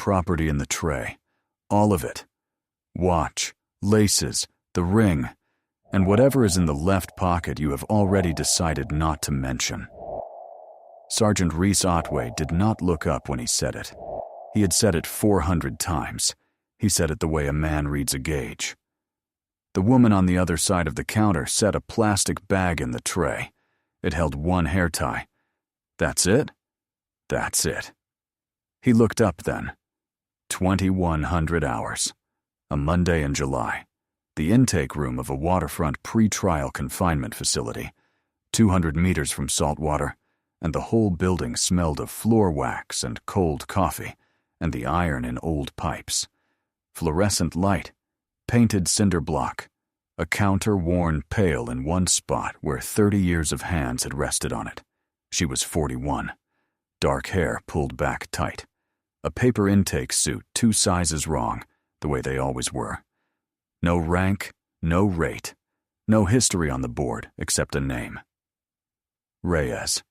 property in the tray. All of it. Watch, laces, the ring, and whatever is in the left pocket you have already decided not to mention. Sergeant Reese Otway did not look up when he said it. He had said it 400 times. He said it the way a man reads a gauge. The woman on the other side of the counter set a plastic bag in the tray. It held one hair tie. That's it? That's it. He looked up then. 2,100 hours. A Monday in July. The intake room of a waterfront pre-trial confinement facility, 200 meters from salt water, and the whole building smelled of floor wax and cold coffee, and the iron in old pipes. Fluorescent light, painted cinder block, a counter worn pale in one spot where 30 years of hands had rested on it. She was 41. Dark hair pulled back tight. A paper intake suit 2 sizes wrong, the way they always were. No rank, no rate, no history on the board except a name. Reyes.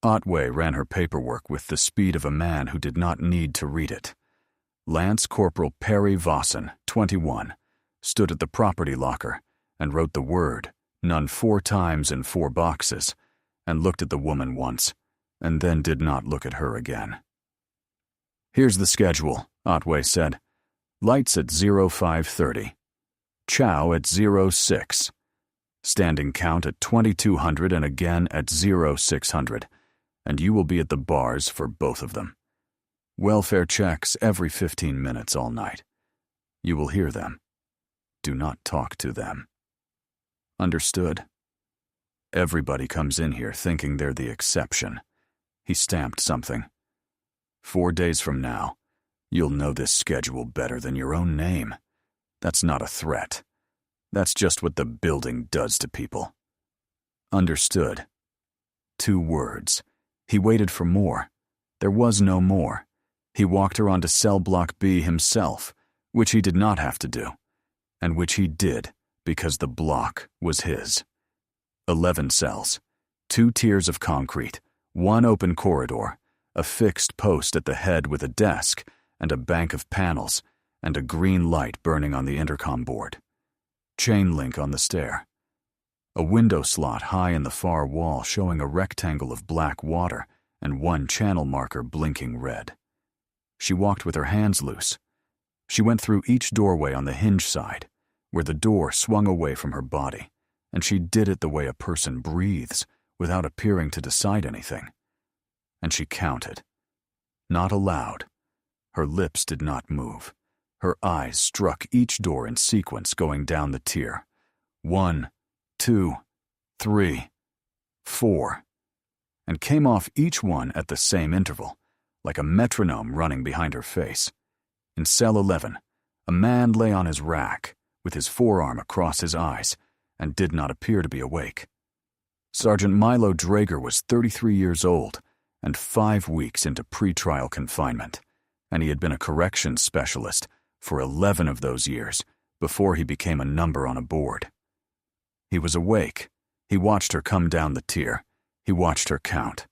Otway ran her paperwork with the speed of a man who did not need to read it. Lance Corporal Perry Vossen, 21, stood at the property locker and wrote the word, none 4 times in 4 boxes, and looked at the woman once, and then did not look at her again. Here's the schedule, Otway said. Lights at 0530. Chow at 06. Standing count at 2200 and again at 0600, and you will be at the bars for both of them. Welfare checks every 15 minutes all night. You will hear them. Do not talk to them. Understood? Everybody comes in here thinking they're the exception. He stamped something. 4 days from now, you'll know this schedule better than your own name. That's not a threat. That's just what the building does to people. Understood. 2 words. He waited for more. There was no more. He walked her onto cell block B himself, which he did not have to do, and which he did because the block was his. 11 cells, 2 tiers of concrete, 1 open corridor, a fixed post at the head with a desk, and a bank of panels, and a green light burning on the intercom board. Chain link on the stair. A window slot high in the far wall showing a rectangle of black water and 1 channel marker blinking red. She walked with her hands loose. She went through each doorway on the hinge side, where the door swung away from her body, and she did it the way a person breathes, without appearing to decide anything. And she counted. Not aloud. Her lips did not move. Her eyes struck each door in sequence going down the tier. 1, 2, 3, 4, and came off each one at the same interval, like a metronome running behind her face. In cell 11, a man lay on his rack, with his forearm across his eyes, and did not appear to be awake. Sergeant Milo Drager was 33 years old and 5 weeks into pretrial confinement, and he had been a corrections specialist for 11 of those years before he became a number on a board. He was awake. He watched her come down the tier. He watched her count.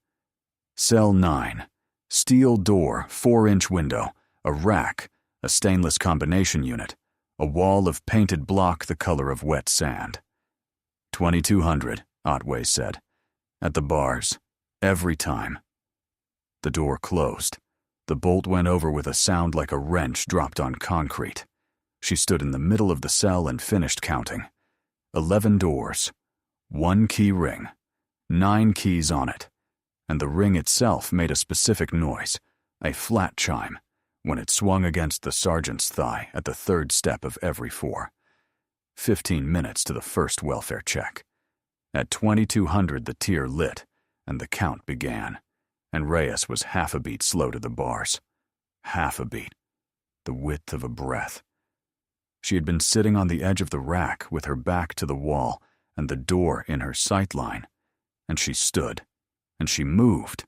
Cell 9. Steel door, 4-inch window, a rack, a stainless combination unit, a wall of painted block the color of wet sand. 2200, Otway said. At the bars. Every time. The door closed. The bolt went over with a sound like a wrench dropped on concrete. She stood in the middle of the cell and finished counting. 11 doors. 1 key ring. 9 keys on it. And the ring itself made a specific noise, a flat chime, when it swung against the sergeant's thigh at the 3rd step of every 4. 15 minutes to the first welfare check. At 2200 the tier lit, and the count began, and Reyes was half a beat slow to the bars. Half a beat. The width of a breath. She had been sitting on the edge of the rack with her back to the wall and the door in her sight line, and she stood. And she moved,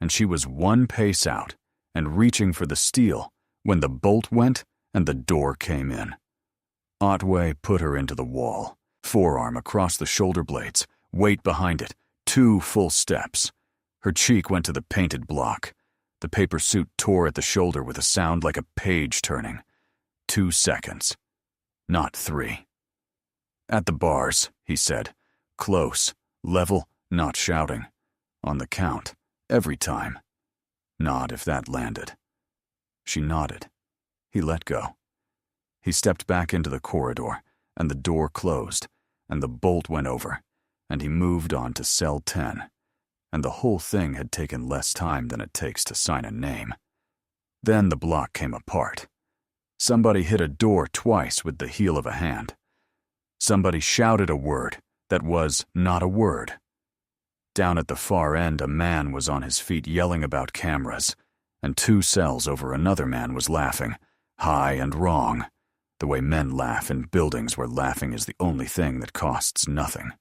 and she was 1 pace out and reaching for the steel when the bolt went and the door came in. Otway put her into the wall, forearm across the shoulder blades, weight behind it, 2 full steps. Her cheek went to the painted block. The paper suit tore at the shoulder with a sound like a page turning. 2 seconds. Not 3. At the bars, he said. Close, level, not shouting. On the count, every time. Nod if that landed. She nodded. He let go. He stepped back into the corridor, and the door closed, and the bolt went over, and he moved on to cell 10. And the whole thing had taken less time than it takes to sign a name. Then the block came apart. Somebody hit a door twice with the heel of a hand. Somebody shouted a word that was not a word. Down at the far end, a man was on his feet yelling about cameras, and 2 cells over another man was laughing, high and wrong, the way men laugh in buildings where laughing is the only thing that costs nothing.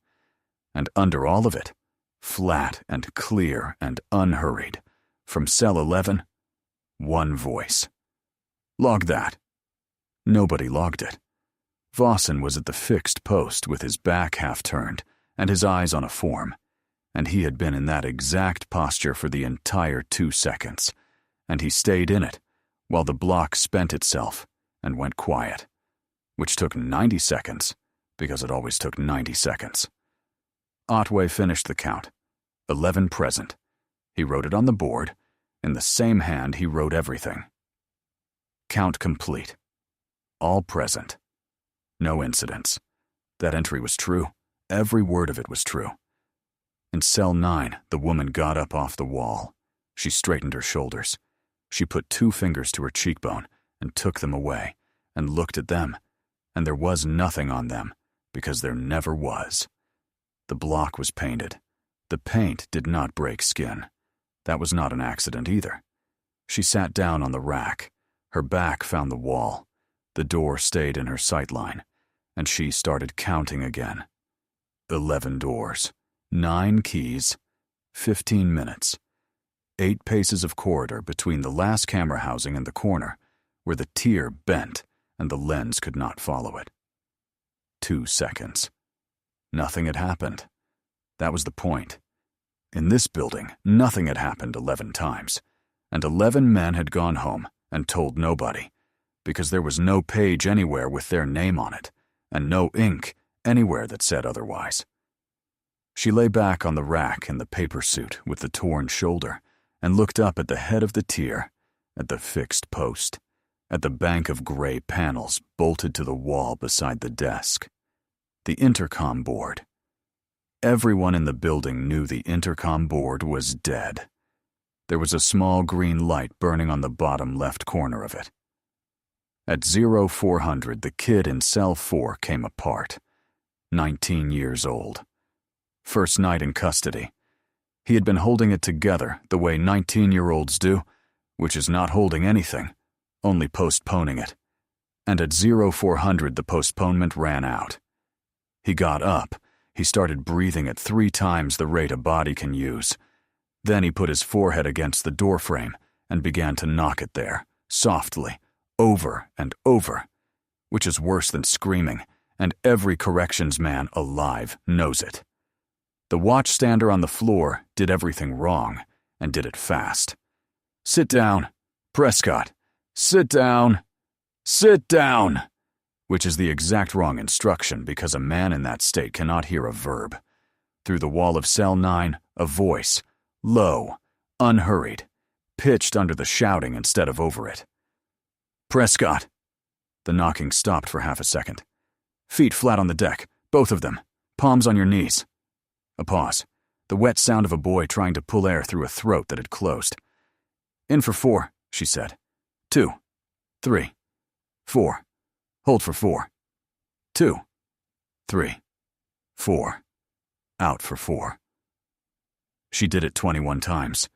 And under all of it, flat and clear and unhurried, from cell 11, one voice. Log that. Nobody logged it. Vossen was at the fixed post with his back half turned and his eyes on a form, and he had been in that exact posture for the entire 2 seconds, and he stayed in it while the block spent itself and went quiet, which took 90 seconds because it always took 90 seconds. Otway finished the count. 11 present. He wrote it on the board. In the same hand he wrote everything. Count complete. All present. No incidents. That entry was true. Every word of it was true. In cell 9, the woman got up off the wall. She straightened her shoulders. She put 2 fingers to her cheekbone and took them away and looked at them, and there was nothing on them because there never was. The block was painted. The paint did not break skin. That was not an accident either. She sat down on the rack. Her back found the wall. The door stayed in her sight line, and she started counting again. 11 doors, 9 keys, 15 minutes, 8 paces of corridor between the last camera housing and the corner, where the tier bent and the lens could not follow it. 2 seconds. Nothing had happened. That was the point. In this building, nothing had happened 11 times, and 11 men had gone home and told nobody, because there was no page anywhere with their name on it, and no ink anywhere that said otherwise. She lay back on the rack in the paper suit with the torn shoulder and looked up at the head of the tier, at the fixed post, at the bank of gray panels bolted to the wall beside the desk. The intercom board. Everyone in the building knew the intercom board was dead. There was a small green light burning on the bottom left corner of it. At 0400, the kid in cell 4 came apart. 19 years old. First night in custody. He had been holding it together the way 19-year-olds do, which is not holding anything, only postponing it. And at 0400, the postponement ran out. He got up. He started breathing at 3 times the rate a body can use. Then he put his forehead against the doorframe and began to knock it there, softly, over and over, which is worse than screaming, and every corrections man alive knows it. The watchstander on the floor did everything wrong, and did it fast. Sit down, Prescott. Sit down. Sit down! Which is the exact wrong instruction because a man in that state cannot hear a verb. Through the wall of cell 9, a voice, low, unhurried, pitched under the shouting instead of over it. Prescott. The knocking stopped for half a second. Feet flat on the deck, both of them, palms on your knees. A pause, the wet sound of a boy trying to pull air through a throat that had closed. In for 4, she said. 2, 3, 4. Hold for 4. 2, 3, 4. Out for 4. She did it 21 times.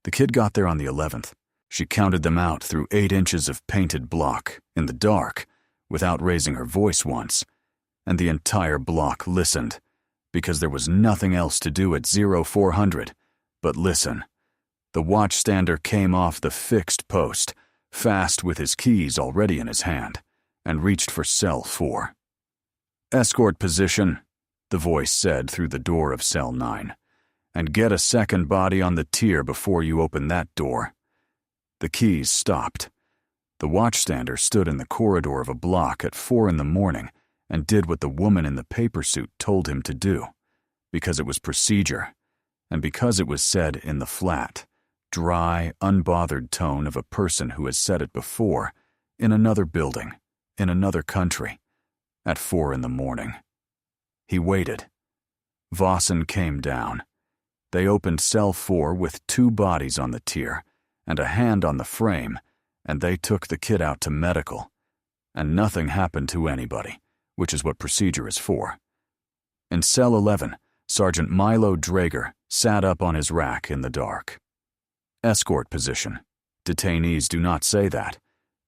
The kid got there on the 11th. She counted them out through 8 inches of painted block, in the dark, without raising her voice once, and the entire block listened, because there was nothing else to do at 0400 but listen. The watchstander came off the fixed post, fast with his keys already in his hand, and reached for cell 4. Escort position, the voice said through the door of cell 9, and get a second body on the tier before you open that door. The keys stopped. The watchstander stood in the corridor of a block at 4 a.m. and did what the woman in the paper suit told him to do, because it was procedure, and because it was said in the flat, dry, unbothered tone of a person who has said it before, in another building, in another country, at 4 a.m. He waited. Vossen came down. They opened cell 4 with 2 bodies on the tier and a hand on the frame, and they took the kid out to medical. And nothing happened to anybody, which is what procedure is for. In cell 11, Sergeant Milo Drager sat up on his rack in the dark. Escort position. Detainees do not say that.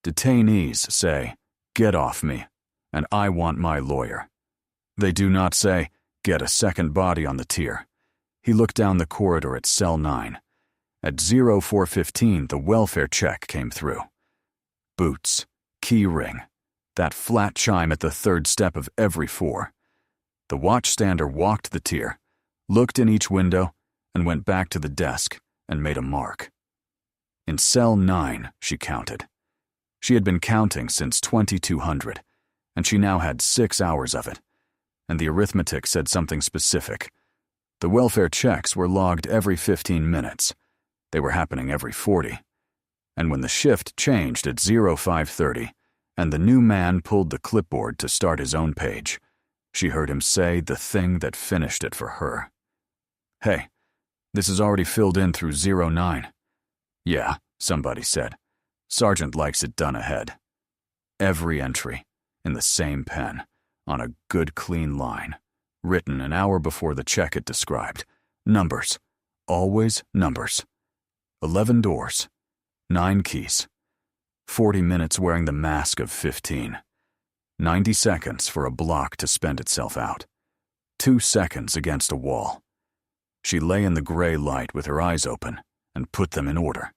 Detainees say, "Get off me, and I want my lawyer." They do not say, "Get a second body on the tier." He looked down the corridor at cell 9. At 04:15, the welfare check came through. Boots, key ring, that flat chime at the 3rd step of every 4. The watchstander walked the tier, looked in each window, and went back to the desk and made a mark. In cell 9, she counted. She had been counting since 2200, and she now had 6 hours of it, and the arithmetic said something specific. The welfare checks were logged every 15 minutes. They were happening every 40. And when the shift changed at 05:30, and the new man pulled the clipboard to start his own page, she heard him say the thing that finished it for her. "Hey, this is already filled in through 09. "Yeah," somebody said. "Sergeant likes it done ahead." Every entry, in the same pen, on a good clean line, written an hour before the check it described. Numbers. Always numbers. 11 doors. 9 keys. 40 minutes wearing the mask of 15. 90 seconds for a block to spend itself out. 2 seconds against a wall. She lay in the gray light with her eyes open and put them in order.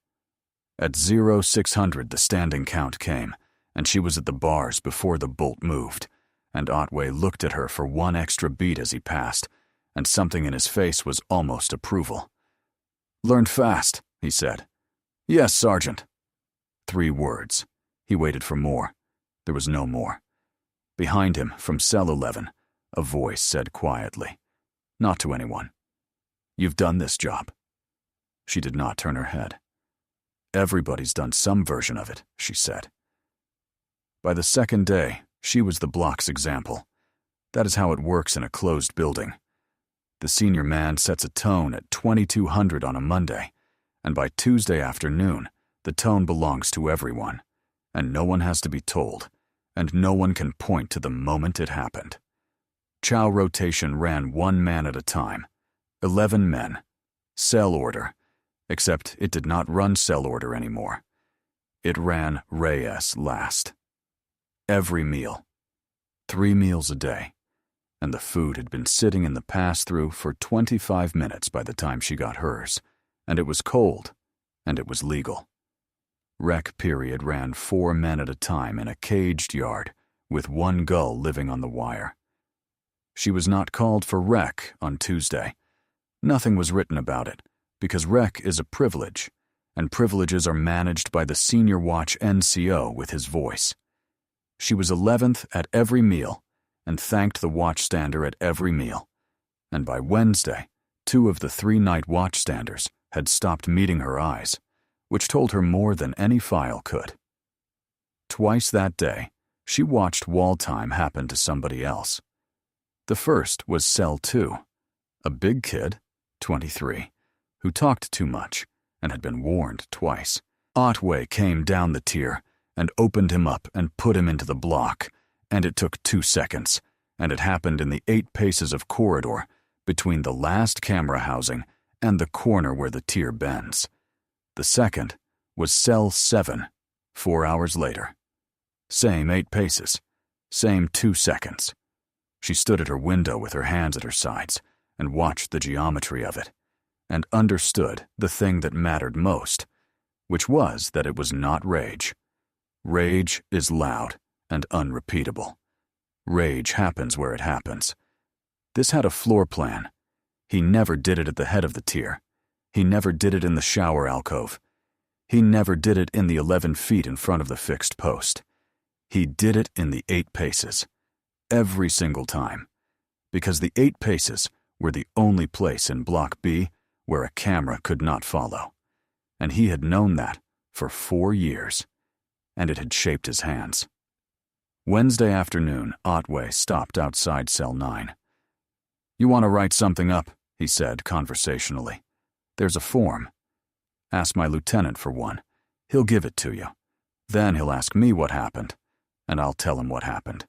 At 0600 the standing count came, and she was at the bars before the bolt moved, and Otway looked at her for 1 extra beat as he passed, and something in his face was almost approval. "Learned fast," he said. "Yes, Sergeant." 3 words. He waited for more. There was no more. Behind him, from cell 11, a voice said quietly, not to anyone, "You've done this job." She did not turn her head. "Everybody's done some version of it," she said. By the 2nd day, she was the block's example. That is how it works in a closed building. The senior man sets a tone at 2200 on a Monday, and by Tuesday afternoon, the tone belongs to everyone, and no one has to be told, and no one can point to the moment it happened. Chow rotation ran 1 man at a time, 11 men. Cell order, except it did not run cell order anymore. It ran Reyes last. Every meal. 3 meals a day. And the food had been sitting in the pass-through for 25 minutes by the time she got hers, and it was cold, and it was legal. Rec period ran 4 men at a time in a caged yard, with 1 gull living on the wire. She was not called for rec on Tuesday. Nothing was written about it, because rec is a privilege, and privileges are managed by the senior watch NCO with his voice. She was 11th at every meal, and thanked the watchstander at every meal. And by Wednesday, 2 of the 3 night watchstanders had stopped meeting her eyes, which told her more than any file could. Twice that day, she watched wall time happen to somebody else. The first was cell 2, a big kid, 23, who talked too much and had been warned twice. Otway came down the tier and opened him up and put him into the block, and it took 2 seconds, and it happened in the 8 paces of corridor between the last camera housing and the corner where the tier bends. The second was cell 7, 4 hours later. Same 8 paces, same 2 seconds. She stood at her window with her hands at her sides and watched the geometry of it, and understood the thing that mattered most, which was that it was not rage. Rage is loud and unrepeatable. Rage happens where it happens. This had a floor plan. He never did it at the head of the tier. He never did it in the shower alcove. He never did it in the 11 feet in front of the fixed post. He did it in the 8 paces. Every single time. Because the 8 paces were the only place in Block B where a camera could not follow. And he had known that for 4 years. And it had shaped his hands. Wednesday afternoon, Otway stopped outside Cell 9. "You want to write something up," he said conversationally. "There's a form. Ask my lieutenant for one. He'll give it to you. Then he'll ask me what happened, and I'll tell him what happened.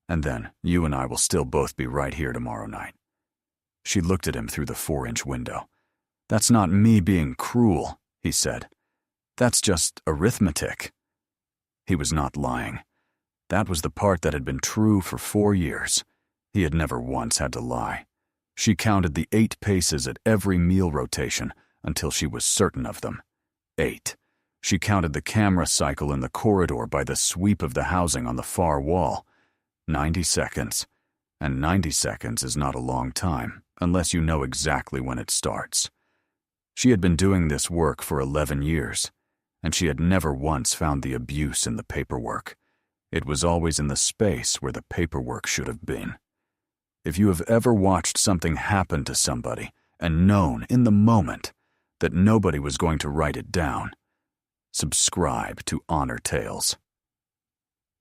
And then you and I will still both be right here tomorrow night." She looked at him through the 4-inch window. "That's not me being cruel," he said. "That's just arithmetic." He was not lying. That was the part that had been true for 4 years. He had never once had to lie. She counted the 8 paces at every meal rotation until she was certain of them. 8. She counted the camera cycle in the corridor by the sweep of the housing on the far wall. 90 seconds. And 90 seconds is not a long time, unless you know exactly when it starts. She had been doing this work for 11 years, and she had never once found the abuse in the paperwork. It was always in the space where the paperwork should have been. If you have ever watched something happen to somebody and known in the moment that nobody was going to write it down, subscribe to Honor Tales.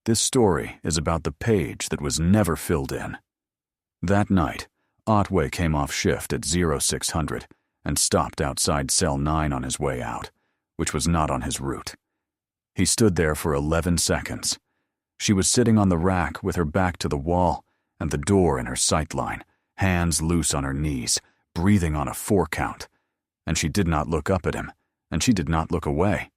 This story is about the page that was never filled in. That night, Otway came off shift at 0600 and stopped outside Cell 9 on his way out, which was not on his route. He stood there for 11 seconds. She was sitting on the rack with her back to the wall and the door in her sight line, hands loose on her knees, breathing on a 4 count. And she did not look up at him, and she did not look away.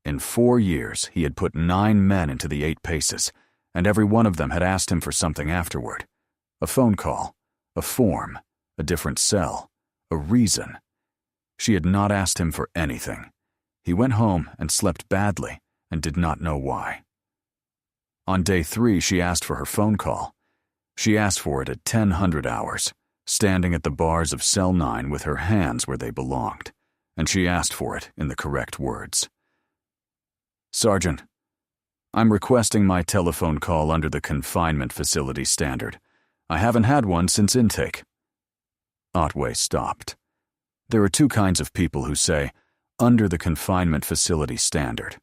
In 4 years, he had put 9 men into the 8 paces, and every one of them had asked him for something afterward. A phone call, a form, a different cell, a reason. She had not asked him for anything. He went home and slept badly and did not know why. On day 3, she asked for her phone call. She asked for it at 1000 hours, standing at the bars of Cell 9 with her hands where they belonged, and she asked for it in the correct words. "Sergeant, I'm requesting my telephone call under the confinement facility standard. I haven't had one since intake." Otway stopped. There are 2 kinds of people who say, "under the confinement facility standard."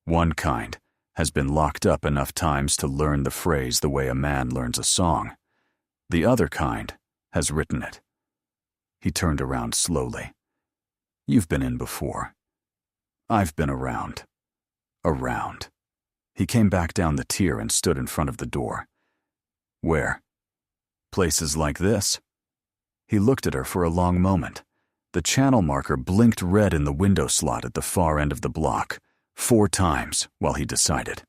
One kind has been locked up enough times to learn the phrase the way a man learns a song. The other kind has written it. He turned around slowly. "You've been in before. I've been around. Around." He came back down the tier and stood in front of the door. "Where?" "Places like this." He looked at her for a long moment. The channel marker blinked red in the window slot at the far end of the block, 4 times while he decided.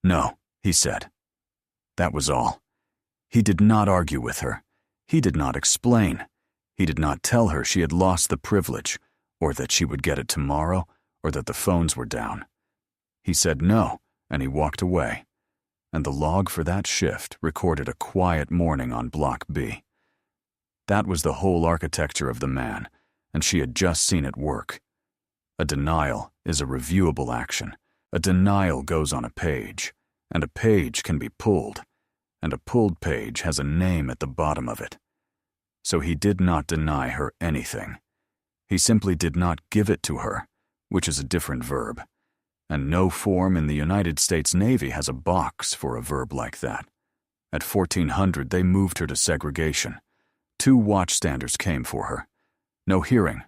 "No," he said. That was all. He did not argue with her. He did not explain. He did not tell her she had lost the privilege, or that she would get it tomorrow, or that the phones were down. He said no, and he walked away. And the log for that shift recorded a quiet morning on Block B. That was the whole architecture of the man, and she had just seen it work. A denial is a reviewable action. A denial goes on a page, and a page can be pulled, and a pulled page has a name at the bottom of it. So he did not deny her anything. He simply did not give it to her, which is a different verb. And no form in the United States Navy has a box for a verb like that. At 1400, they moved her to segregation. 2 watchstanders came for her. No hearing.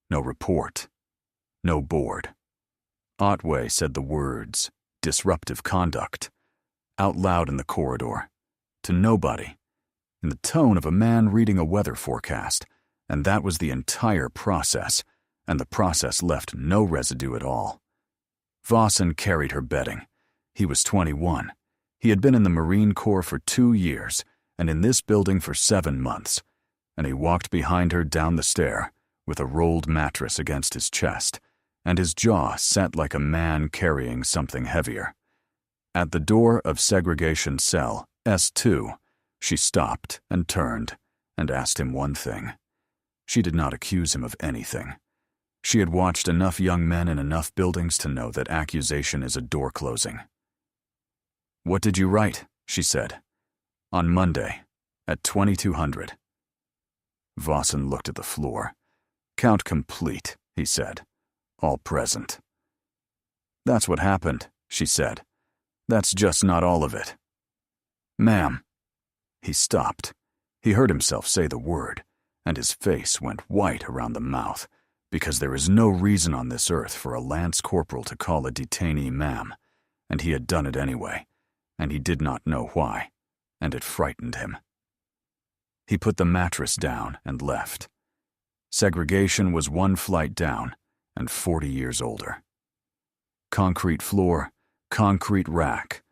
No report. No board. Otway said the words, "disruptive conduct," out loud in the corridor, to nobody, in the tone of a man reading a weather forecast, and that was the entire process, and the process left no residue at all. Vossen carried her bedding. He was 21. He had been in the Marine Corps for 2 years, and in this building for 7 months, and he walked behind her down the stair, with a rolled mattress against his chest, and his jaw set like a man carrying something heavier. At the door of segregation cell S2, she stopped and turned and asked him one thing. She did not accuse him of anything. She had watched enough young men in enough buildings to know that accusation is a door closing. "What did you write?" she said. "On Monday, at 2200. Vossen looked at the floor. "Count complete," he said. "All present." "That's what happened," she said. "That's just not all of it." "Ma'am." He stopped. He heard himself say the word, and his face went white around the mouth, because there is no reason on this earth for a lance corporal to call a detainee ma'am, and he had done it anyway, and he did not know why, and it frightened him. He put the mattress down and left. Segregation was one flight down and 40 years older. Concrete floor, concrete rack,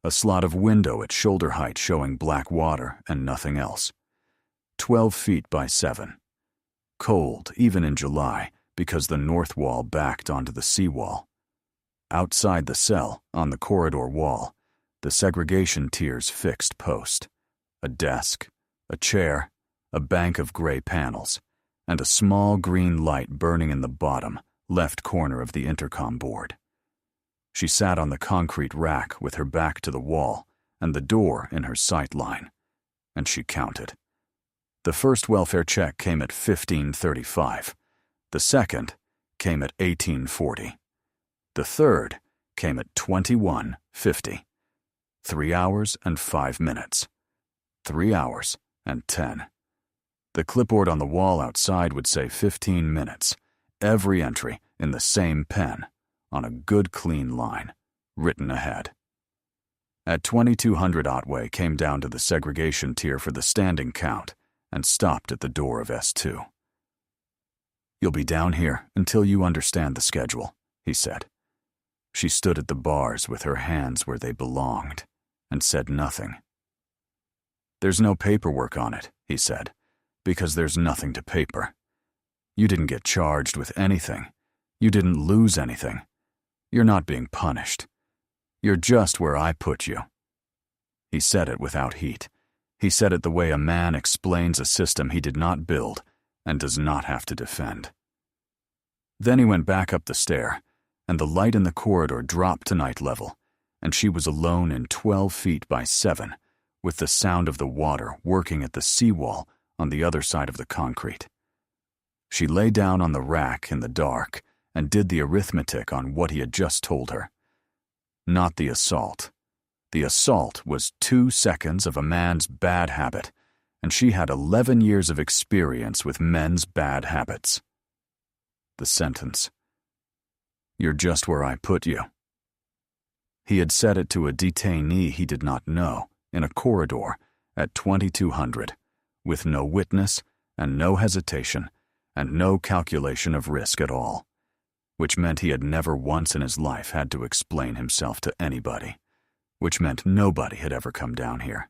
a slot of window at shoulder height showing black water and nothing else. 12 feet by 7. Cold, even in July, because the north wall backed onto the seawall. Outside the cell, on the corridor wall, the segregation tier's fixed post. A desk, a chair, a bank of gray panels, and a small green light burning in the bottom, left corner of the intercom board. She sat on the concrete rack with her back to the wall and the door in her sight line, and she counted. The first welfare check came at 15:35. The second came at 18:40. The third came at 21:50. 3 hours and 5 minutes. 3 hours and 10. The clipboard on the wall outside would say 15 minutes, every entry in the same pen, on a good clean line, written ahead. At 2200 Otway came down to the segregation tier for the standing count and stopped at the door of S2. "You'll be down here until you understand the schedule," he said. She stood at the bars with her hands where they belonged and said nothing. "There's no paperwork on it," he said, "because there's nothing to paper. You didn't get charged with anything. You didn't lose anything. You're not being punished. You're just where I put you." He said it without heat. He said it the way a man explains a system he did not build and does not have to defend. Then he went back up the stair, and the light in the corridor dropped to night level, and she was alone in 12 feet by 7, with the sound of the water working at the seawall on the other side of the concrete. She lay down on the rack in the dark and did the arithmetic on what he had just told her. Not the assault. The assault was 2 seconds of a man's bad habit, and she had 11 years of experience with men's bad habits. The sentence. "You're just where I put you." He had said it to a detainee he did not know, in a corridor, at 2200, with no witness and no hesitation and no calculation of risk at all, which meant he had never once in his life had to explain himself to anybody, which meant nobody had ever come down here.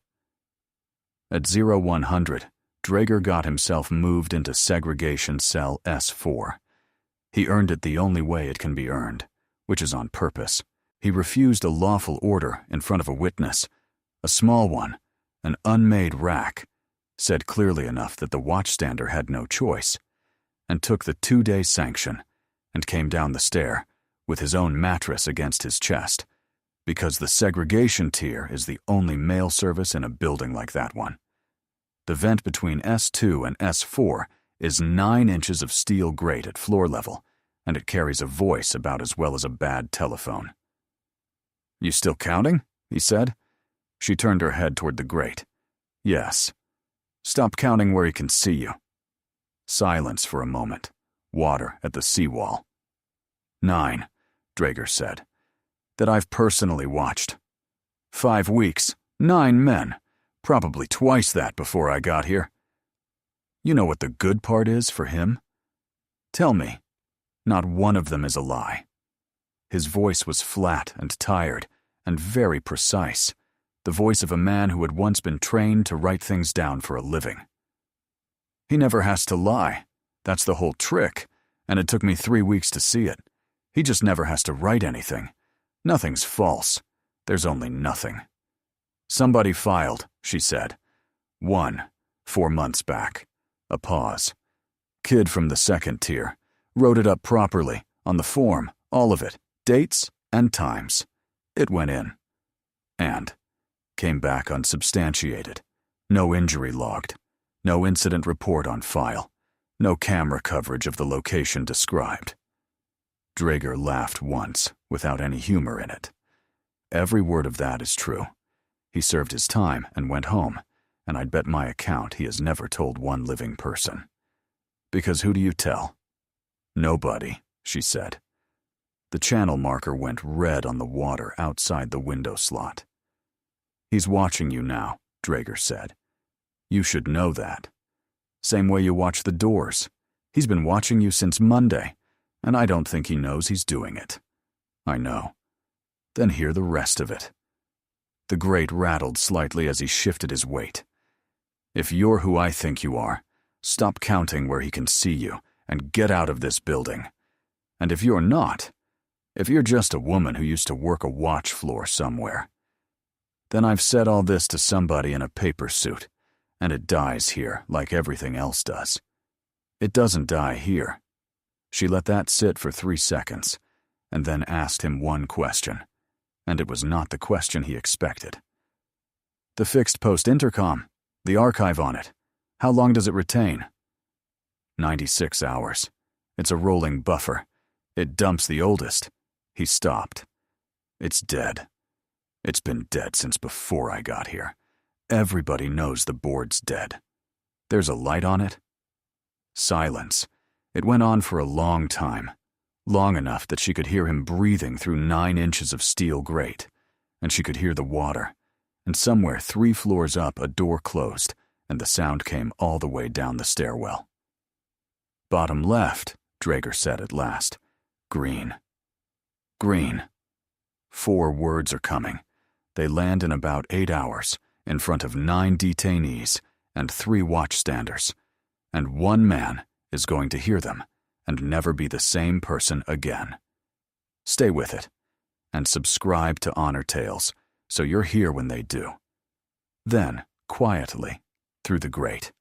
At 0100, Draeger got himself moved into segregation cell S4. He earned it the only way it can be earned, which is on purpose. He refused a lawful order in front of a witness, a small one, an unmade rack, said clearly enough that the watchstander had no choice, and took the 2-day sanction, and came down the stair, with his own mattress against his chest, because the segregation tier is the only mail service in a building like that one. The vent between S2 and S4 is 9 inches of steel grate at floor level, and it carries a voice about as well as a bad telephone. "You still counting?" he said. She turned her head toward the grate. "Yes." "Stop counting where he can see you." Silence for a moment. Water at the seawall. 9, Draeger said. "That I've personally watched. 5 weeks, 9 men, probably twice that before I got here. You know what the good part is for him? Tell me. Not one of them is a lie." His voice was flat and tired and very precise, the voice of a man who had once been trained to write things down for a living. "He never has to lie. That's the whole trick, and it took me 3 weeks to see it. He just never has to write anything. Nothing's false. There's only nothing." "Somebody filed," she said. "One, 4 months back." A pause. "Kid from the second tier. Wrote it up properly, on the form, all of it, dates and times. It went in. And came back unsubstantiated. No injury logged. No incident report on file. No camera coverage of the location described. Drager laughed once, without any humor in it. Every word of that is true. He served his time and went home, and I'd bet my account he has never told one living person. Because who do you tell? Nobody, she said. The channel marker went red on the water outside the window slot. He's watching you now, Drager said. You should know that. Same way you watch the doors. He's been watching you since Monday, and I don't think he knows he's doing it. I know. Then hear the rest of it. The grate rattled slightly as he shifted his weight. If you're who I think you are, stop counting where he can see you and get out of this building. And if you're not, if you're just a woman who used to work a watch floor somewhere, then I've said all this to somebody in a paper suit, and it dies here like everything else does. It doesn't die here. She let that sit for 3 seconds, and then asked him one question, and it was not the question he expected. The fixed post intercom, the archive on it, how long does it retain? 96 hours. It's a rolling buffer. It dumps the oldest. He stopped. It's dead. It's been dead since before I got here. Everybody knows the board's dead. There's a light on it? Silence. It went on for a long time, long enough that she could hear him breathing through 9 inches of steel grate, and she could hear the water, and somewhere 3 floors up a door closed, and the sound came all the way down the stairwell. Bottom left, Drager said at last. Green. Green. 4 words are coming. They land in about 8 hours, in front of 9 detainees and 3 watchstanders, and 1 man is going to hear them and never be the same person again. Stay with it, and subscribe to Honor Tales so you're here when they do. Then, quietly, through the grate.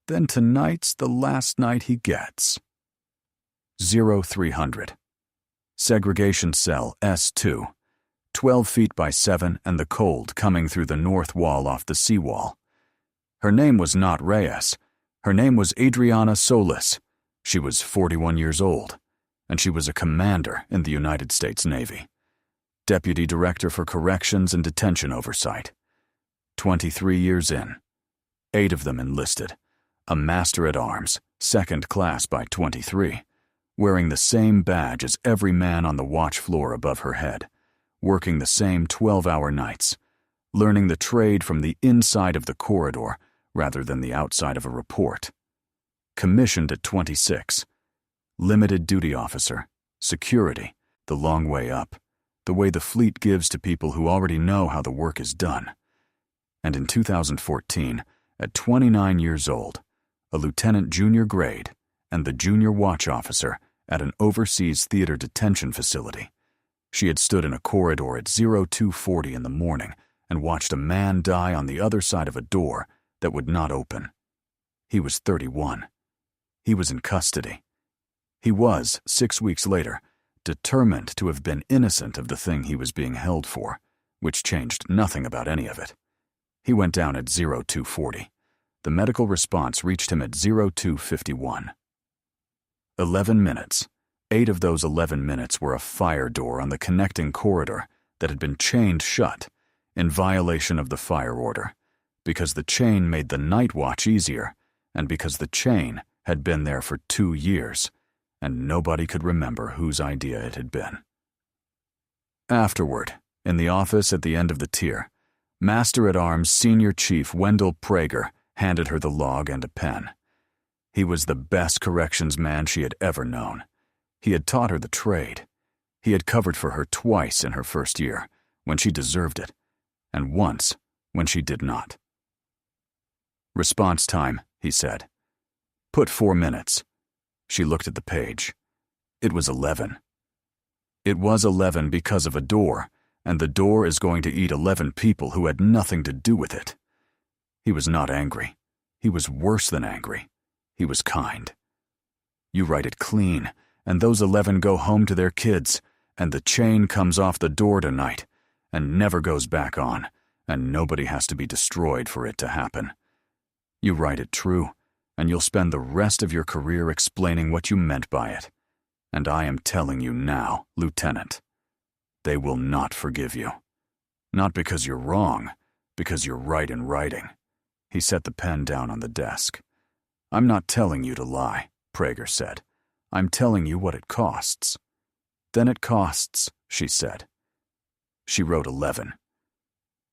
Then tonight's the last night he gets. 0300. Segregation cell S2. 12 feet by 7 and the cold coming through the north wall off the seawall. Her name was not Reyes. Her name was Adriana Solis. She was 41 years old, and she was a commander in the United States Navy. Deputy Director for Corrections and Detention Oversight. 23 years in. 8 of them enlisted. A Master-at-Arms, 2nd class by 23, wearing the same badge as every man on the watch floor above her head, working the same 12-hour nights, learning the trade from the inside of the corridor rather than the outside of a report. Commissioned at 26. Limited duty officer, security, the long way up, the way the fleet gives to people who already know how the work is done. And in 2014, at 29 years old, a lieutenant junior grade and the junior watch officer at an overseas theater detention facility. She had stood in a corridor at 0240 in the morning and watched a man die on the other side of a door that would not open. He was 31. He was in custody. He was, 6 weeks later, determined to have been innocent of the thing he was being held for, which changed nothing about any of it. He went down at 0240. The medical response reached him at 0251. 11 minutes. 8 of those 11 minutes were a fire door on the connecting corridor that had been chained shut, in violation of the fire order, because the chain made the night watch easier, and because the chain had been there for 2 years, and nobody could remember whose idea it had been. Afterward, in the office at the end of the tier, Master-at-Arms Senior Chief Wendell Prager handed her the log and a pen. He was the best corrections man she had ever known. He had taught her the trade. He had covered for her twice in her first year, when she deserved it, and once when she did not. Response time, he said. Put 4 minutes. She looked at the page. It was 11. It was 11 because of a door, and the door is going to eat 11 people who had nothing to do with it. He was not angry. He was worse than angry. He was kind. You write it clean, and those 11 go home to their kids, and the chain comes off the door tonight, and never goes back on, and nobody has to be destroyed for it to happen. You write it true, and you'll spend the rest of your career explaining what you meant by it. And I am telling you now, Lieutenant, they will not forgive you. Not because you're wrong, because you're right in writing. He set the pen down on the desk. I'm not telling you to lie, Prager said. I'm telling you what it costs. Then it costs, she said. She wrote 11.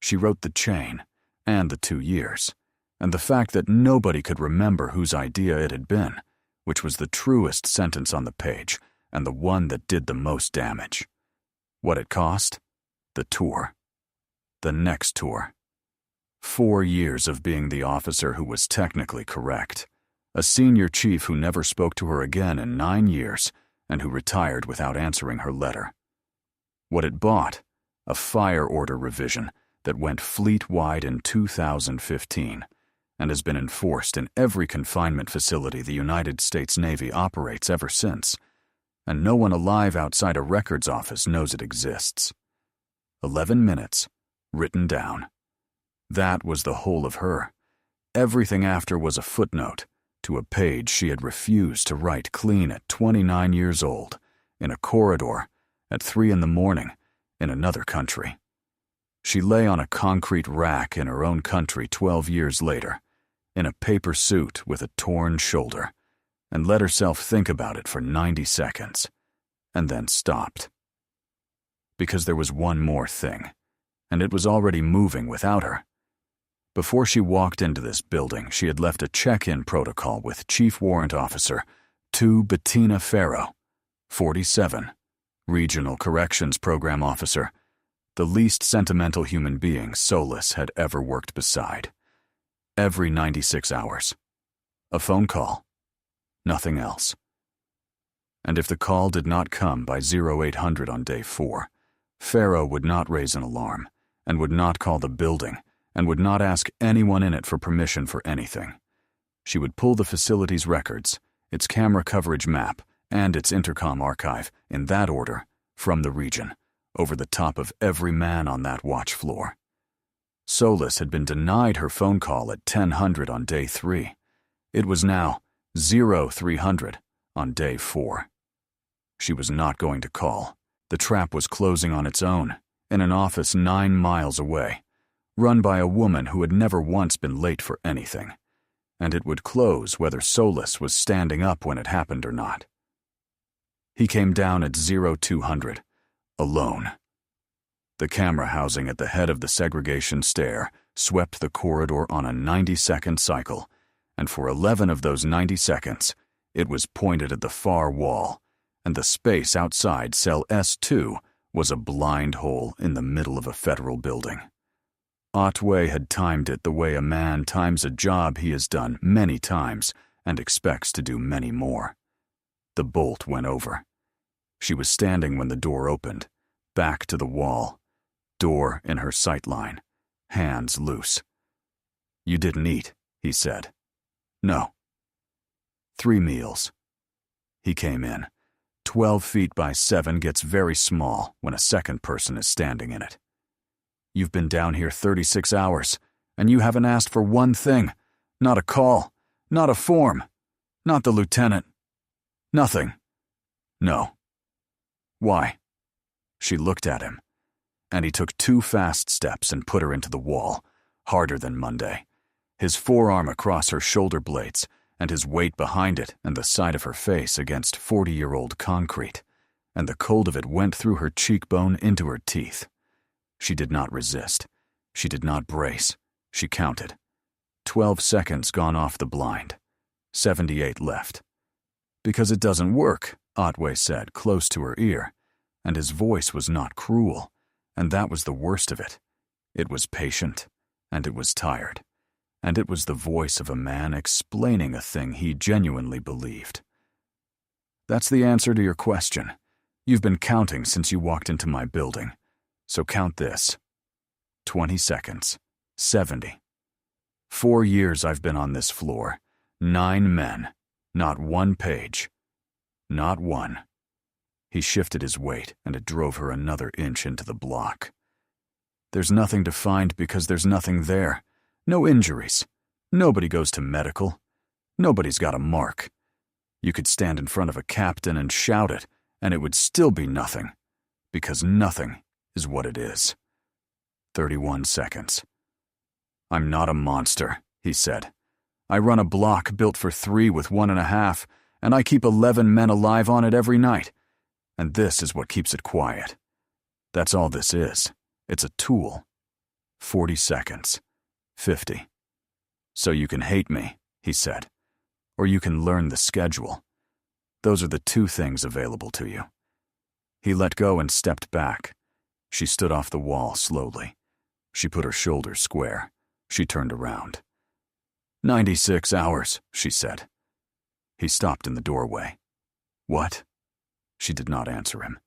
She wrote the chain, and the 2 years, and the fact that nobody could remember whose idea it had been, which was the truest sentence on the page, and the one that did the most damage. What it cost? The tour. The next tour. 4 years of being the officer who was technically correct, a senior chief who never spoke to her again in 9 years, and who retired without answering her letter. What it bought? A fire order revision that went fleet-wide in 2015, and has been enforced in every confinement facility the United States Navy operates ever since, and no one alive outside a records office knows it exists. 11 minutes, written down. That was the whole of her. Everything after was a footnote to a page she had refused to write clean at 29 years old, in a corridor, at 3 a.m, in another country. She lay on a concrete rack in her own country 12 years later, in a paper suit with a torn shoulder, and let herself think about it for 90 seconds, and then stopped. Because there was one more thing, and it was already moving without her. Before she walked into this building, she had left a check-in protocol with Chief Warrant Officer 2 Bettina Farrow, 47, Regional Corrections Program Officer, the least sentimental human being Solis had ever worked beside. Every 96 hours. A phone call. Nothing else. And if the call did not come by 0800 on day 4, Farrow would not raise an alarm, and would not call the building, and would not ask anyone in it for permission for anything. She would pull the facility's records, its camera coverage map, and its intercom archive, in that order, from the region, over the top of every man on that watch floor. Solis had been denied her phone call at 1000 on day 3. It was now 0300 on day 4. She was not going to call. The trap was closing on its own, in an office 9 miles away, run by a woman who had never once been late for anything, and it would close whether Solis was standing up when it happened or not. He came down at 0200, alone. The camera housing at the head of the segregation stair swept the corridor on a 90-second cycle, and for 11 of those 90 seconds, it was pointed at the far wall, and the space outside cell S2 was a blind hole in the middle of a federal building. Otway had timed it the way a man times a job he has done many times and expects to do many more. The bolt went over. She was standing when the door opened, back to the wall, door in her sight line, hands loose. "You didn't eat," he said. "No." 3 meals. He came in. 12 feet by 7 gets very small when a second person is standing in it. "You've been down here 36 hours, and you haven't asked for one thing. Not a call, not a form, not the lieutenant. Nothing." "No." "Why?" She looked at him, and he took 2 fast steps and put her into the wall, harder than Monday, his forearm across her shoulder blades, and his weight behind it and the side of her face against 40-year-old concrete, and the cold of it went through her cheekbone into her teeth. She did not resist. She did not brace. She counted. 12 seconds gone off the blind. 78 left. "Because it doesn't work," Otway said, close to her ear, and his voice was not cruel, and that was the worst of it. It was patient, and it was tired, and it was the voice of a man explaining a thing he genuinely believed. "That's the answer to your question. You've been counting since you walked into my building. So count this. 20 seconds. 70. 4 years I've been on this floor. 9 men. Not one page. Not one. He shifted his weight, and it drove her another inch into the block. There's nothing to find because there's nothing there. No injuries. Nobody goes to medical. Nobody's got a mark. You could stand in front of a captain and shout it, and it would still be nothing, because nothing is what it is. 31 seconds. I'm not a monster, he said. I run a block built for 3 with 1.5, and I keep 11 men alive on it every night. And this is what keeps it quiet. That's all this is. It's a tool. 40 seconds. 50. So you can hate me, he said, or you can learn the schedule. Those are the 2 things available to you. He let go and stepped back. She stood off the wall slowly. She put her shoulders square. She turned around. 96 hours, she said. He stopped in the doorway. What? She did not answer him.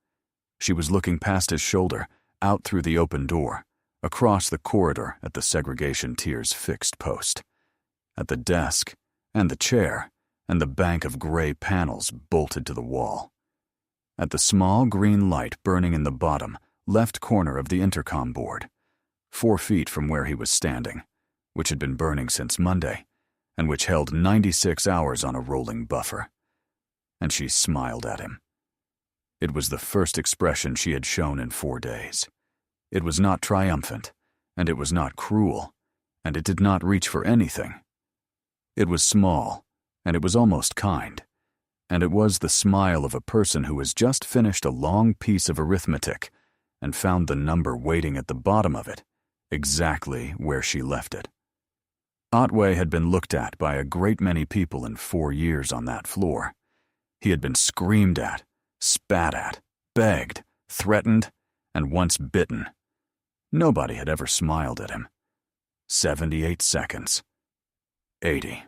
She was looking past his shoulder, out through the open door, across the corridor at the segregation tier's fixed post, at the desk, and the chair, and the bank of gray panels bolted to the wall, at the small green light burning in the bottom, left corner of the intercom board, 4 feet from where he was standing, which had been burning since Monday, and which held 96 hours on a rolling buffer. And she smiled at him. It was the first expression she had shown in 4 days. It was not triumphant, and it was not cruel, and it did not reach for anything. It was small, and it was almost kind, and it was the smile of a person who has just finished a long piece of arithmetic and found the number waiting at the bottom of it, exactly where she left it. Otway had been looked at by a great many people in 4 years on that floor. He had been screamed at, spat at, begged, threatened, and once bitten. Nobody had ever smiled at him. 78 seconds. 80.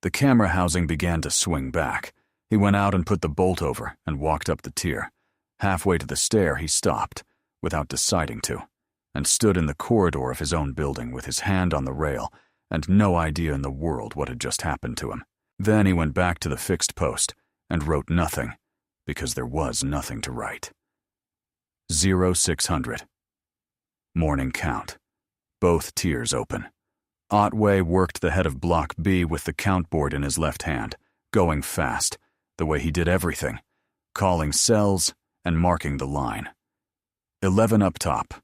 The camera housing began to swing back. He went out and put the bolt over and walked up the tier. Halfway to the stair, he stopped, without deciding to, and stood in the corridor of his own building with his hand on the rail and no idea in the world what had just happened to him. Then he went back to the fixed post and wrote nothing, because there was nothing to write. 0600. Morning count. Both tiers open. Otway worked the head of Block B with the count board in his left hand, going fast, the way he did everything, calling cells and marking the line. 11 up top.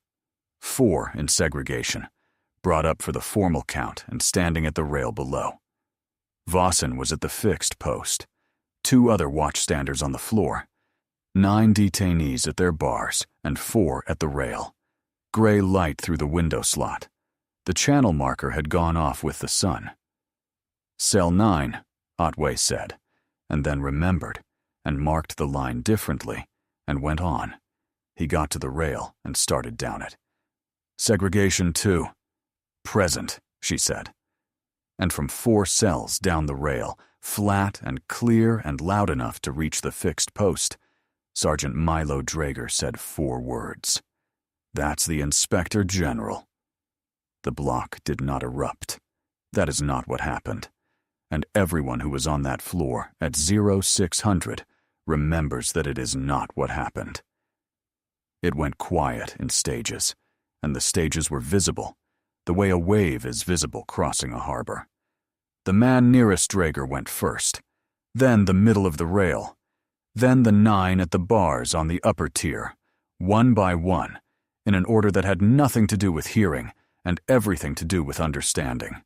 4 in segregation, brought up for the formal count and standing at the rail below. Vossen was at the fixed post. 2 other watchstanders on the floor. 9 detainees at their bars and 4 at the rail. Gray light through the window slot. The channel marker had gone off with the sun. Cell 9, Otway said, and then remembered, and marked the line differently, and went on. He got to the rail and started down it. Segregation 2. Present, she said. And from 4 cells down the rail, flat and clear and loud enough to reach the fixed post, Sergeant Milo Drager said 4 words. That's the Inspector General. The block did not erupt. That is not what happened. And everyone who was on that floor at 0600 remembers that it is not what happened. It went quiet in stages, and the stages were visible, the way a wave is visible crossing a harbor. The man nearest Drager went first, then the middle of the rail, then the 9 at the bars on the upper tier, one by one, in an order that had nothing to do with hearing and everything to do with understanding.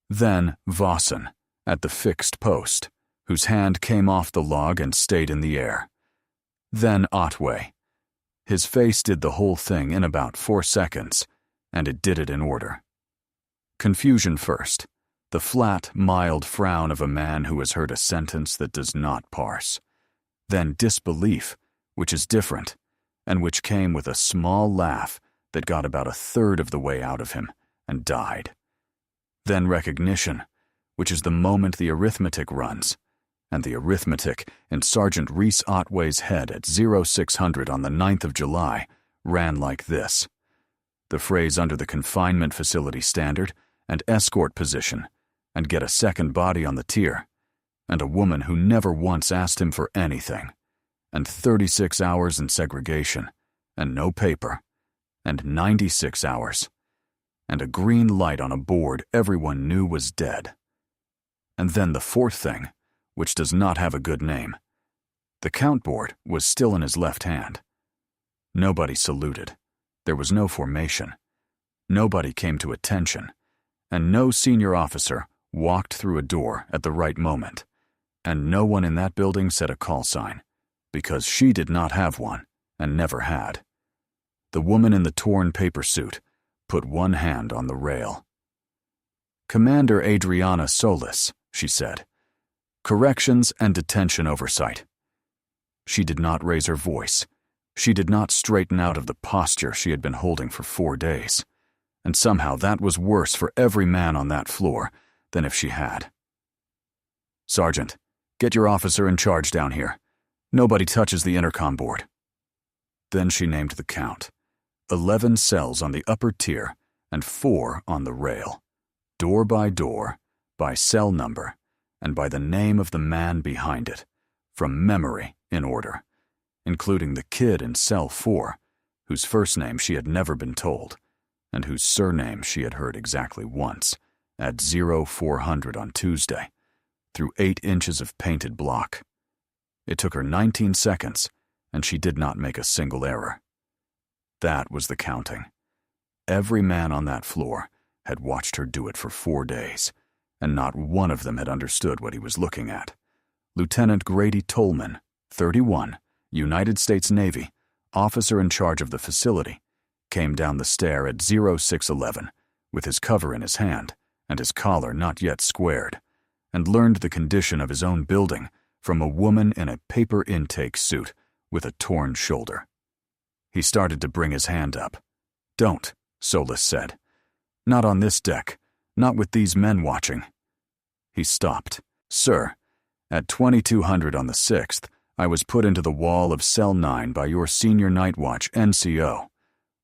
Then Vossen, at the fixed post, whose hand came off the log and stayed in the air. Then Otway. His face did the whole thing in about 4 seconds, and it did it in order. Confusion first, the flat, mild frown of a man who has heard a sentence that does not parse. Then disbelief, which is different, and which came with a small laugh that got about 1/3 of the way out of him and died. Then recognition, which is the moment the arithmetic runs, and the arithmetic in Sergeant Reese Otway's head at 0600 on the 9th of July ran like this. The phrase under the confinement facility standard and escort position, and get a second body on the tier. and a woman who never once asked him for anything, and 36 hours in segregation, and no paper, and 96 hours, and a green light on a board everyone knew was dead. And then the fourth thing, which does not have a good name. The count board was still in his left hand. Nobody saluted. There was no formation. Nobody came to attention, and no senior officer walked through a door at the right moment, and no one in that building said a call sign, because she did not have one and never had. The woman in the torn paper suit put one hand on the rail. "Commander Adriana Solis," she said. "Corrections and detention oversight." She did not raise her voice. She did not straighten out of the posture she had been holding for 4 days. And somehow that was worse for every man on that floor than if she had. "Sergeant, get your officer in charge down here. Nobody touches the intercom board." Then she named the count. 11 cells on the upper tier and 4 on the rail, door by door, by cell number, and by the name of the man behind it, from memory in order, including the kid in cell 4, whose first name she had never been told, and whose surname she had heard exactly once, at 0400 on Tuesday, through 8 inches of painted block. It took her 19 seconds, and she did not make a single error. That was the counting. Every man on that floor had watched her do it for 4 days, and not one of them had understood what he was looking at. Lieutenant Grady Tolman, 31, United States Navy, officer in charge of the facility, came down the stair at 0611 with his cover in his hand and his collar not yet squared, and learned the condition of his own building from a woman in a paper intake suit with a torn shoulder. He started to bring his hand up. "Don't," Solis said. "Not on this deck, not with these men watching." He stopped. "Sir, at 2200 on the 6th, I was put into the wall of cell 9 by your senior night watch NCO.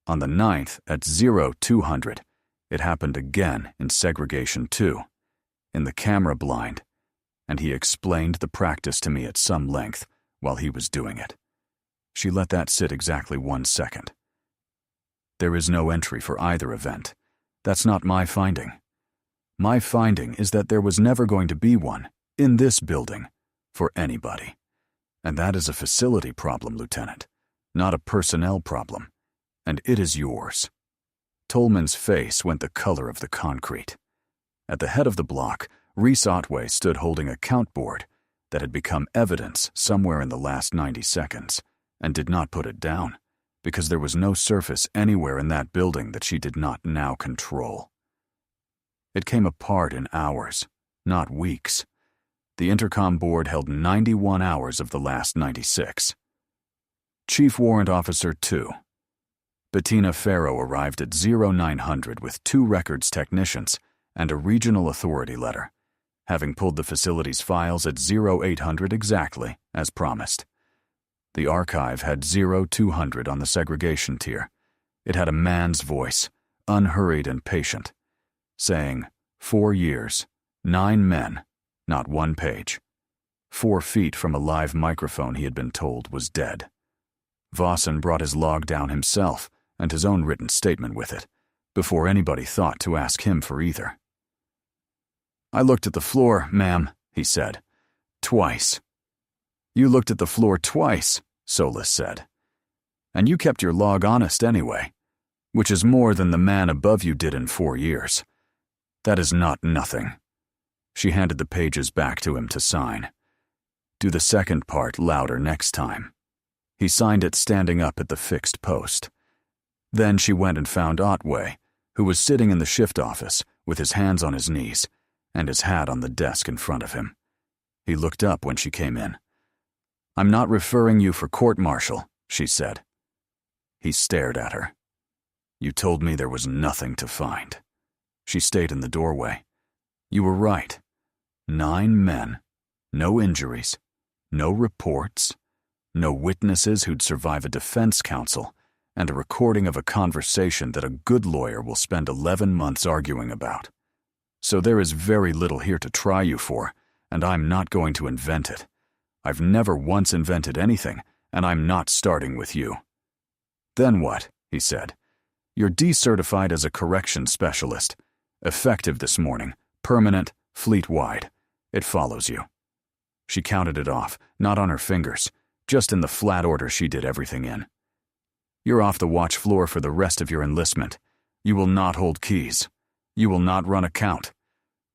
On the 9th, at 0200, it happened again in segregation 2, in the camera blind," and he explained the practice to me at some length while he was doing it. She let that sit exactly 1 second. "There is no entry for either event. That's not my finding. My finding is that there was never going to be one, in this building, for anybody. And that is a facility problem, Lieutenant, not a personnel problem. And it is yours." Tolman's face went the color of the concrete. At the head of the block, Reese Otway stood holding a count board that had become evidence somewhere in the last 90 seconds, and did not put it down, because there was no surface anywhere in that building that she did not now control. It came apart in hours, not weeks. The intercom board held 91 hours of the last 96. Chief Warrant Officer 2. Bettina Farrow arrived at 0900 with 2 records technicians and a regional authority letter, having pulled the facility's files at 0800 exactly, as promised. The archive had 0200 on the segregation tier. It had a man's voice, unhurried and patient, saying, 4 years, 9 men, not 1 page. 4 feet from a live microphone he had been told was dead. Vossen brought his log down himself, and his own written statement with it, before anybody thought to ask him for either. "I looked at the floor, ma'am," he said. "Twice." "You looked at the floor twice," Solis said. "And you kept your log honest anyway, which is more than the man above you did in 4 years. That is not nothing." She handed the pages back to him to sign. "Do the second part louder next time." He signed it standing up at the fixed post. Then she went and found Otway, who was sitting in the shift office with his hands on his knees and his hat on the desk in front of him. He looked up when she came in. "I'm not referring you for court-martial," she said. He stared at her. "You told me there was nothing to find." She stayed in the doorway. "You were right. 9 men, no injuries, no reports, no witnesses who'd survive a defense counsel, and a recording of a conversation that a good lawyer will spend 11 months arguing about. So there is very little here to try you for, and I'm not going to invent it. I've never once invented anything, and I'm not starting with you." "Then what?" he said. "You're decertified as a corrections specialist. Effective this morning, permanent, fleet-wide. It follows you." She counted it off, not on her fingers, just in the flat order she did everything in. "You're off the watch floor for the rest of your enlistment. You will not hold keys. You will not run a count.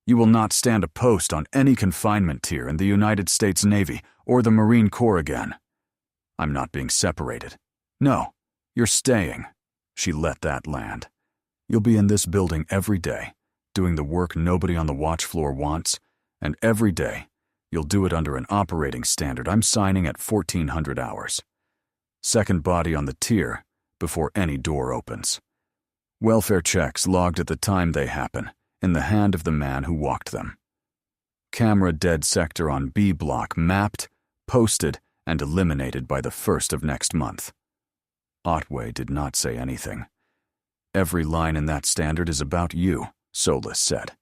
You will not stand a post on any confinement tier in the United States Navy or the Marine Corps again. I'm not being separated. No, you're staying." She let that land. "You'll be in this building every day, doing the work nobody on the watch floor wants, and every day, you'll do it under an operating standard I'm signing at 1,400 hours. Second body on the tier before any door opens. Welfare checks logged at the time they happen, in the hand of the man who walked them. Camera dead sector on B block mapped, posted, and eliminated by the 1st of next month." Otway did not say anything. "Every line in that standard is about you," Solis said,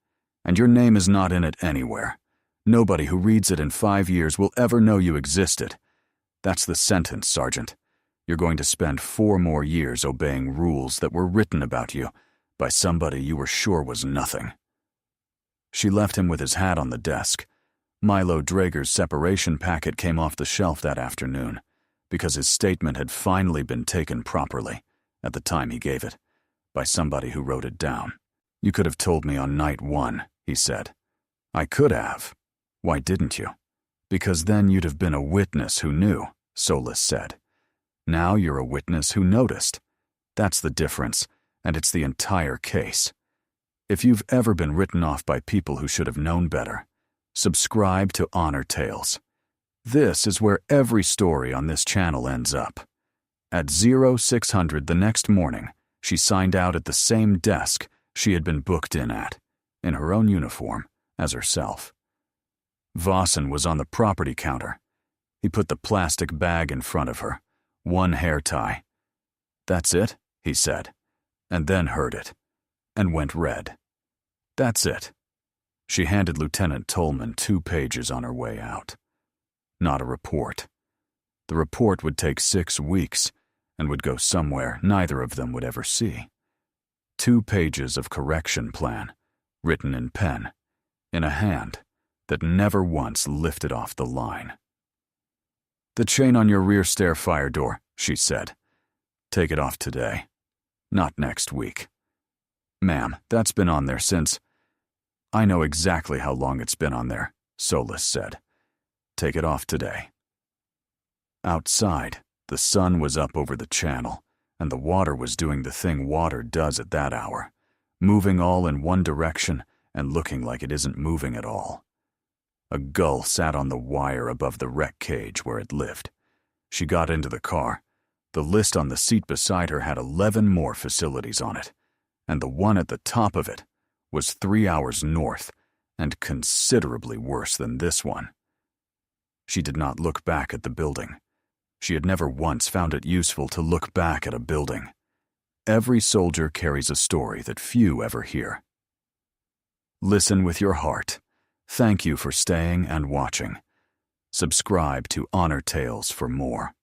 "and your name is not in it anywhere. Nobody who reads it in 5 years will ever know you existed. That's the sentence, Sergeant. You're going to spend 4 more years obeying rules that were written about you by somebody you were sure was nothing." She left him with his hat on the desk. Milo Drager's separation packet came off the shelf that afternoon, because his statement had finally been taken properly, at the time he gave it, by somebody who wrote it down. "You could have told me on night 1, he said. "I could have. Why didn't you?" "Because then you'd have been a witness who knew," Solis said. "Now you're a witness who noticed. That's the difference, and it's the entire case. If you've ever been written off by people who should have known better, subscribe to Honor Tales. This is where every story on this channel ends up." At 0600 the next morning, she signed out at the same desk she had been booked in at, in her own uniform, as herself. Vossen was on the property counter. He put the plastic bag in front of her, one hair tie. "That's it," he said, and then heard it, and went red. "That's it." She handed Lieutenant Tolman 2 pages on her way out. Not a report. The report would take 6 weeks and would go somewhere neither of them would ever see. 2 pages of correction plan, written in pen, in a hand that never once lifted off the line. "The chain on your rear stair fire door," she said. "Take it off today, not next week." "Ma'am, that's been on there since—" "I know exactly how long it's been on there," Solis said. "Take it off today." Outside, the sun was up over the channel, and the water was doing the thing water does at that hour, moving all in one direction and looking like it isn't moving at all. A gull sat on the wire above the wreck cage where it lived. She got into the car. The list on the seat beside her had 11 more facilities on it, and the one at the top of it was 3 hours north and considerably worse than this one. She did not look back at the building. She had never once found it useful to look back at a building. Every soldier carries a story that few ever hear. Listen with your heart. Thank you for staying and watching. Subscribe to Honor Tales for more.